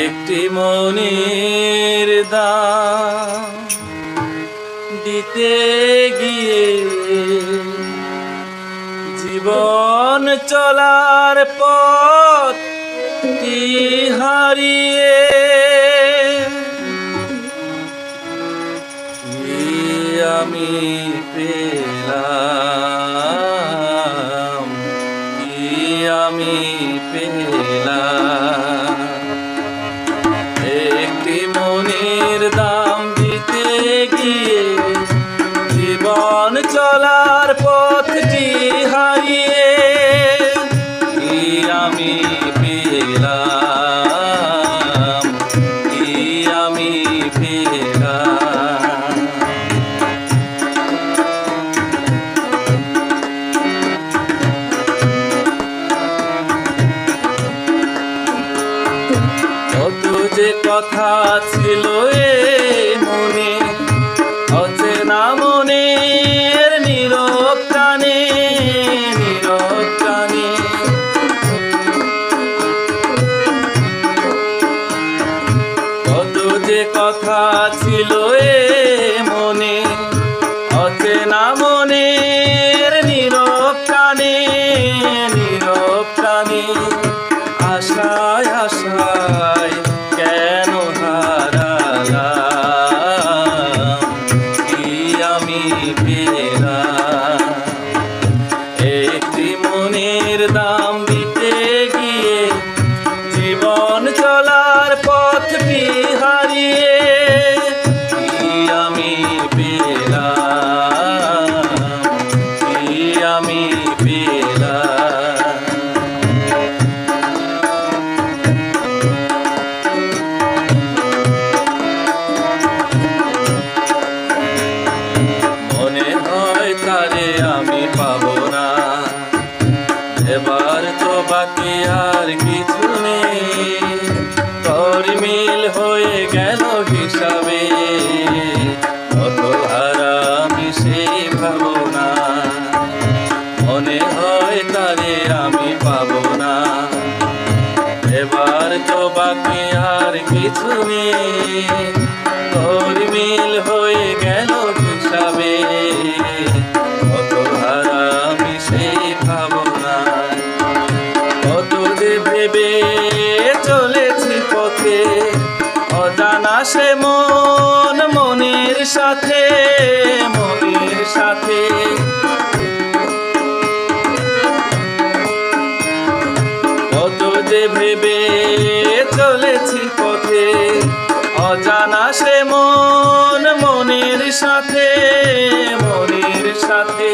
একটি মনের দাম দিতে গিয়ে জীবন চলার পথটি হারিয়ে আমি পেলাম, আমি পেলাম। একটি মনের দাম দিতে গিয়ে জীবন চলার পথটি হারিয়ে আমি পেলাম, আমি পেলাম। কত যে কথা ছিল এ মনে, অচেনা মনের নীরব প্রাণে, নীরব প্রাণে। কত যে কথা ছিল এ মনে, অচেনা মনের নীরব প্রাণে, নীরব প্রাণে। আশায় আশায় কেন হারালাম, আমি পেলাম। একটি মনের দাম দিতে গিয়ে জীবন চলার পথটি হারিয়ে আমি পেলাম, আমি পেলাম। মনে হয় তারে আমি পাবো না, এবার তো বাকি আর কিছু নেই। তোর মিল হয়ে গেল হিসাবে, কত হারা আমি সেই ভাবনা। মনে হয় তারে আমি পাবো না, এবার তো বাকি আর কিছু নেই। তোর মিল হয়ে গেল হিসাবে, কত হারা আমি সেই ভাবনা। কত যে ভেবে চলেছি পথে, অজানা সে মন মনের সাথে, মনের সাথে। কত যে ভেবে চলেছি পথে, অজানা সে মন মনের সাথে, মনের সাথে।